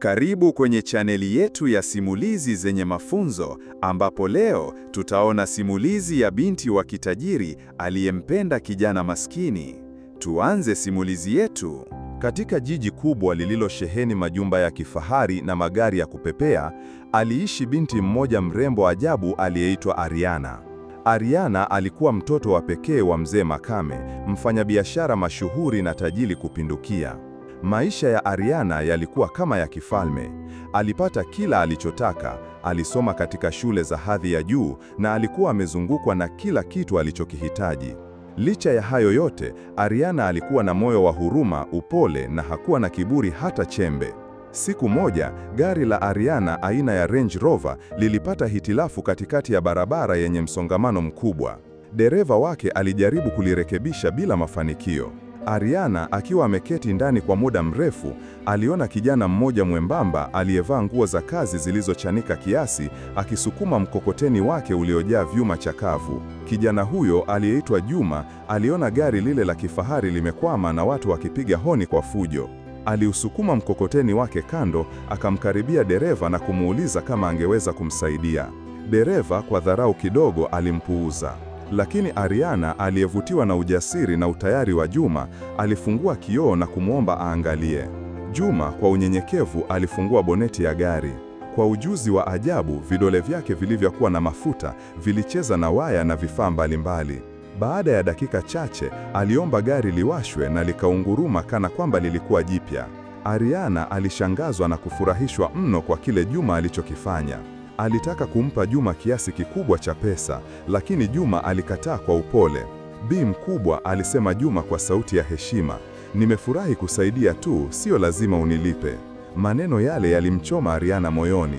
Karibu kwenye chaneli yetu ya simulizi zenye mafunzo, ambapo leo tutaona simulizi ya binti wa kitajiri aliyempenda kijana maskini. Tuanze simulizi yetu. Katika jiji kubwa lililosheheni majumba ya kifahari na magari ya kupepea, aliishi binti mmoja mrembo ajabu aliyeitwa Ariana. Ariana alikuwa mtoto wa pekee wa mzee Makame, mfanyabiashara mashuhuri na tajiri kupindukia. Maisha ya Ariana yalikuwa kama ya kifalme. Alipata kila alichotaka, alisoma katika shule za hadhi ya juu na alikuwa amezungukwa na kila kitu alichokihitaji. Licha ya hayo yote, Ariana alikuwa na moyo wa huruma, upole na hakuwa na kiburi hata chembe. Siku moja, gari la Ariana aina ya Range Rover lilipata hitilafu katikati ya barabara yenye msongamano mkubwa. Dereva wake alijaribu kulirekebisha bila mafanikio. Ariana akiwa ameketi ndani kwa muda mrefu, aliona kijana mmoja mwembamba aliyevaa nguo za kazi zilizochanika kiasi, akisukuma mkokoteni wake uliojaa vyuma chakavu. Kijana huyo aliyeitwa Juma aliona gari lile la kifahari limekwama na watu wakipiga honi kwa fujo. Aliusukuma mkokoteni wake kando, akamkaribia dereva na kumuuliza kama angeweza kumsaidia. Dereva kwa dharau kidogo alimpuuza. Lakini Ariana aliyevutiwa na ujasiri na utayari wa Juma, alifungua kioo na kumwomba aangalie. Juma kwa unyenyekevu alifungua boneti ya gari. Kwa ujuzi wa ajabu, vidole vyake vilivyokuwa na mafuta vilicheza na waya na vifaa mbalimbali. Baada ya dakika chache, aliomba gari liwashwe na likaunguruma kana kwamba lilikuwa jipya. Ariana alishangazwa na kufurahishwa mno kwa kile Juma alichokifanya. Alitaka kumpa Juma kiasi kikubwa cha pesa, lakini Juma alikataa kwa upole. Bi mkubwa, alisema Juma kwa sauti ya heshima, nimefurahi kusaidia tu, sio lazima unilipe. Maneno yale yalimchoma Ariana moyoni.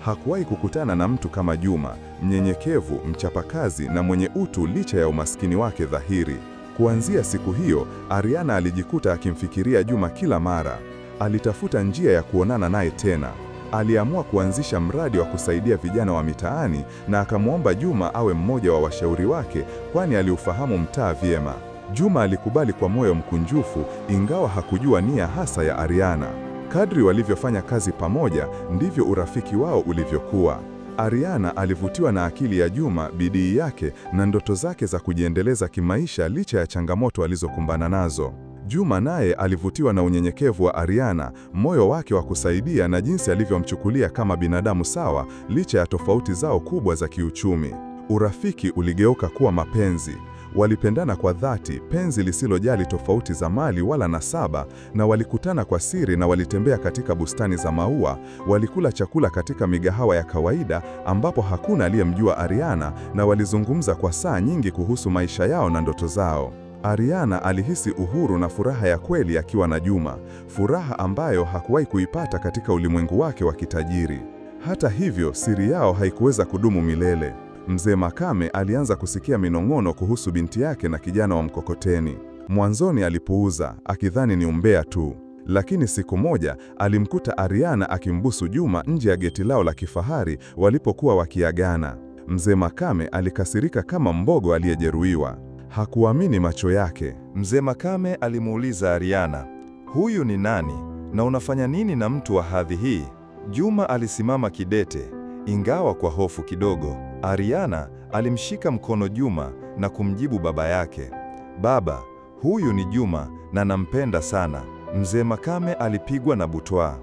Hakuwahi kukutana na mtu kama Juma, mnyenyekevu, mchapakazi na mwenye utu licha ya umaskini wake dhahiri. Kuanzia siku hiyo, Ariana alijikuta akimfikiria Juma kila mara. Alitafuta njia ya kuonana naye tena. Aliamua kuanzisha mradi wa kusaidia vijana wa mitaani na akamwomba Juma awe mmoja wa washauri wake, kwani aliufahamu mtaa vyema. Juma alikubali kwa moyo mkunjufu, ingawa hakujua nia hasa ya Ariana. Kadri walivyofanya kazi pamoja, ndivyo urafiki wao ulivyokuwa. Ariana alivutiwa na akili ya Juma, bidii yake na ndoto zake za kujiendeleza kimaisha licha ya changamoto alizokumbana nazo. Juma naye alivutiwa na unyenyekevu wa Ariana, moyo wake wa kusaidia na jinsi alivyomchukulia kama binadamu sawa licha ya tofauti zao kubwa za kiuchumi. Urafiki uligeuka kuwa mapenzi. Walipendana kwa dhati, penzi lisilojali tofauti za mali wala nasaba, na walikutana kwa siri na walitembea katika bustani za maua, walikula chakula katika migahawa ya kawaida ambapo hakuna aliyemjua Ariana, na walizungumza kwa saa nyingi kuhusu maisha yao na ndoto zao. Ariana alihisi uhuru na furaha ya kweli akiwa na Juma, furaha ambayo hakuwahi kuipata katika ulimwengu wake wa kitajiri. Hata hivyo, siri yao haikuweza kudumu milele. Mzee Makame alianza kusikia minong'ono kuhusu binti yake na kijana wa mkokoteni. Mwanzoni alipuuza, akidhani ni umbea tu. Lakini siku moja alimkuta Ariana akimbusu Juma nje ya geti lao la kifahari walipokuwa wakiagana. Mzee Makame alikasirika kama mbogo aliyejeruhiwa. Hakuamini macho yake. Mzee Makame alimuuliza Ariana, huyu ni nani na unafanya nini na mtu wa hadhi hii? Juma alisimama kidete, ingawa kwa hofu kidogo. Ariana alimshika mkono Juma na kumjibu baba yake, baba, huyu ni Juma na nampenda sana. Mzee Makame alipigwa na butwaa.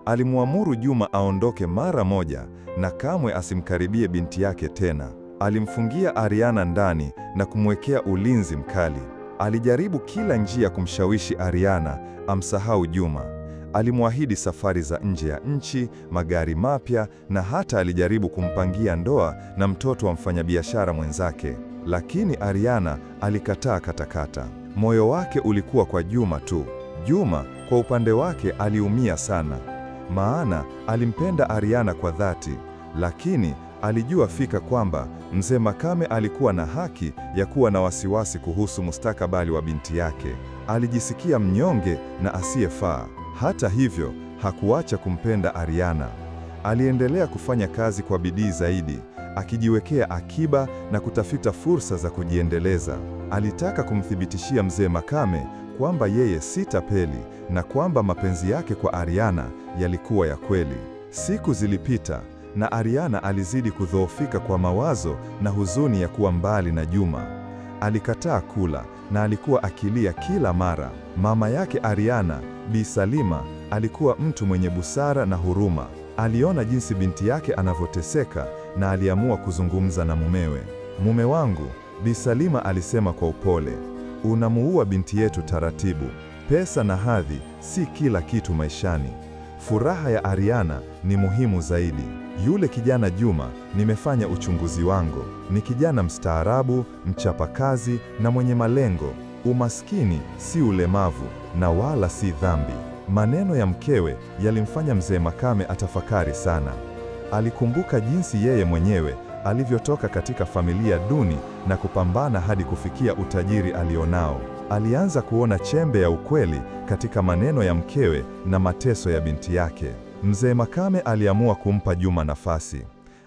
Alimwamuru Juma aondoke mara moja na kamwe asimkaribie binti yake tena. Alimfungia Ariana ndani na kumwekea ulinzi mkali. Alijaribu kila njia kumshawishi Ariana amsahau Juma. Alimwahidi safari za nje ya nchi, magari mapya na hata alijaribu kumpangia ndoa na mtoto wa mfanyabiashara mwenzake. Lakini Ariana alikataa katakata. Moyo wake ulikuwa kwa Juma tu. Juma kwa upande wake aliumia sana, maana alimpenda Ariana kwa dhati, lakini alijua fika kwamba Mzee Makame alikuwa na haki ya kuwa na wasiwasi kuhusu mustakabali wa binti yake. Alijisikia mnyonge na asiyefaa. Hata hivyo, hakuacha kumpenda Ariana. Aliendelea kufanya kazi kwa bidii zaidi. akijiwekea akiba na kutafuta fursa za kujiendeleza. Alitaka kumthibitishia mzee Makame kwamba yeye si tapeli na kwamba mapenzi yake kwa Ariana yalikuwa ya kweli. Siku zilipita na Ariana alizidi kudhoofika kwa mawazo na huzuni ya kuwa mbali na Juma. Alikataa kula na alikuwa akilia kila mara. Mama yake Ariana, Bi Salima, alikuwa mtu mwenye busara na huruma. Aliona jinsi binti yake anavyoteseka na aliamua kuzungumza na mumewe. Mume wangu, Bi Salima alisema kwa upole, unamuua binti yetu taratibu. Pesa na hadhi si kila kitu maishani. Furaha ya Ariana ni muhimu zaidi. Yule kijana Juma, nimefanya uchunguzi wangu. Ni kijana mstaarabu, mchapakazi na mwenye malengo. Umaskini si ulemavu na wala si dhambi. Maneno ya mkewe yalimfanya mzee Makame atafakari sana. Alikumbuka jinsi yeye mwenyewe alivyotoka katika familia duni na kupambana hadi kufikia utajiri alionao. Alianza kuona chembe ya ukweli katika maneno ya mkewe na mateso ya binti yake. Mzee Makame aliamua kumpa Juma nafasi.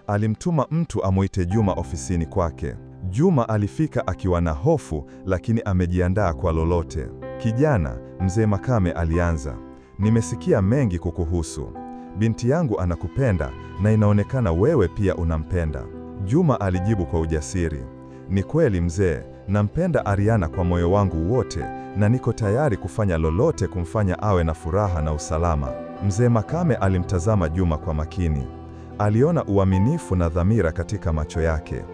Alimtuma mtu amuite Juma ofisini kwake. Juma alifika akiwa na hofu, lakini amejiandaa kwa lolote. Kijana, mzee Makame alianza, nimesikia mengi kukuhusu. Binti yangu anakupenda na inaonekana wewe pia unampenda. Juma alijibu kwa ujasiri, ni kweli mzee, nampenda Ariana kwa moyo wangu wote na niko tayari kufanya lolote kumfanya awe na furaha na usalama. Mzee Makame alimtazama Juma kwa makini. Aliona uaminifu na dhamira katika macho yake.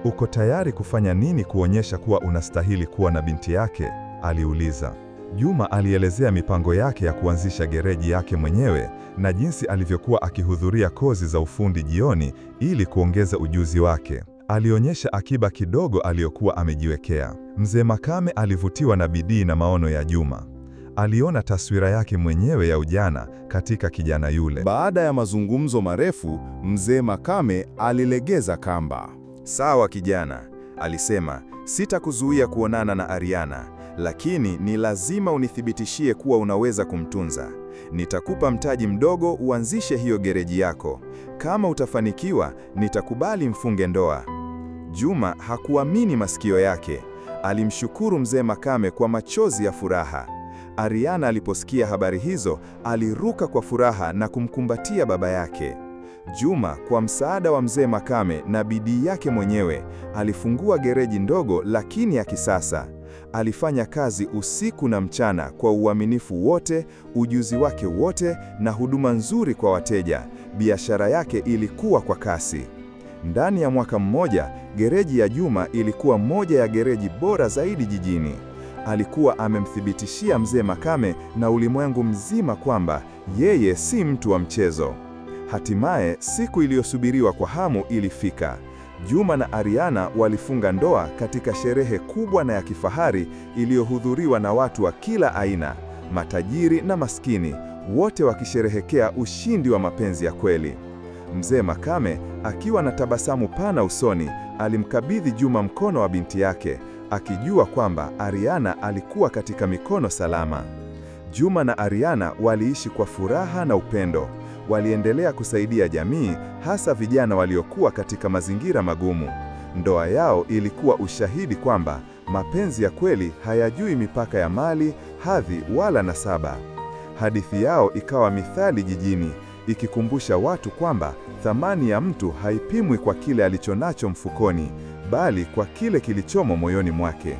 Uko tayari kufanya nini kuonyesha kuwa unastahili kuwa na binti yake? Aliuliza. Juma alielezea mipango yake ya kuanzisha gereji yake mwenyewe na jinsi alivyokuwa akihudhuria kozi za ufundi jioni ili kuongeza ujuzi wake. Alionyesha akiba kidogo aliyokuwa amejiwekea. Mzee Makame alivutiwa na bidii na maono ya Juma. Aliona taswira yake mwenyewe ya ujana katika kijana yule. Baada ya mazungumzo marefu, mzee Makame alilegeza kamba. Sawa kijana, alisema, sitakuzuia kuonana na Ariana, lakini ni lazima unithibitishie kuwa unaweza kumtunza. Nitakupa mtaji mdogo uanzishe hiyo gereji yako. Kama utafanikiwa, nitakubali mfunge ndoa. Juma hakuamini masikio yake. Alimshukuru mzee Makame kwa machozi ya furaha. Ariana aliposikia habari hizo, aliruka kwa furaha na kumkumbatia baba yake. Juma, kwa msaada wa mzee Makame na bidii yake mwenyewe, alifungua gereji ndogo lakini ya kisasa. Alifanya kazi usiku na mchana kwa uaminifu wote, ujuzi wake wote na huduma nzuri kwa wateja. Biashara yake ilikuwa kwa kasi. Ndani ya mwaka mmoja, gereji ya Juma ilikuwa moja ya gereji bora zaidi jijini. Alikuwa amemthibitishia mzee Makame na ulimwengu mzima kwamba yeye si mtu wa mchezo. Hatimaye, siku iliyosubiriwa kwa hamu ilifika. Juma na Ariana walifunga ndoa katika sherehe kubwa na ya kifahari iliyohudhuriwa na watu wa kila aina, matajiri na maskini, wote wakisherehekea ushindi wa mapenzi ya kweli. Mzee Makame, akiwa na tabasamu pana usoni, alimkabidhi Juma mkono wa binti yake, akijua kwamba Ariana alikuwa katika mikono salama. Juma na Ariana waliishi kwa furaha na upendo. Waliendelea kusaidia jamii, hasa vijana waliokuwa katika mazingira magumu. Ndoa yao ilikuwa ushahidi kwamba mapenzi ya kweli hayajui mipaka ya mali, hadhi wala nasaba. Hadithi yao ikawa mithali jijini, ikikumbusha watu kwamba thamani ya mtu haipimwi kwa kile alichonacho mfukoni, bali kwa kile kilichomo moyoni mwake.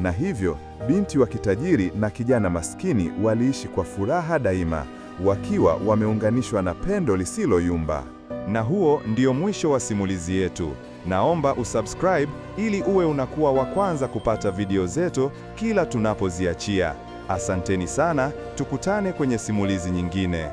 Na hivyo, binti wa kitajiri na kijana maskini waliishi kwa furaha daima, wakiwa wameunganishwa na pendo lisiloyumba. Na huo ndio mwisho wa simulizi yetu. Naomba usubscribe ili uwe unakuwa wa kwanza kupata video zetu kila tunapoziachia. Asanteni sana, tukutane kwenye simulizi nyingine.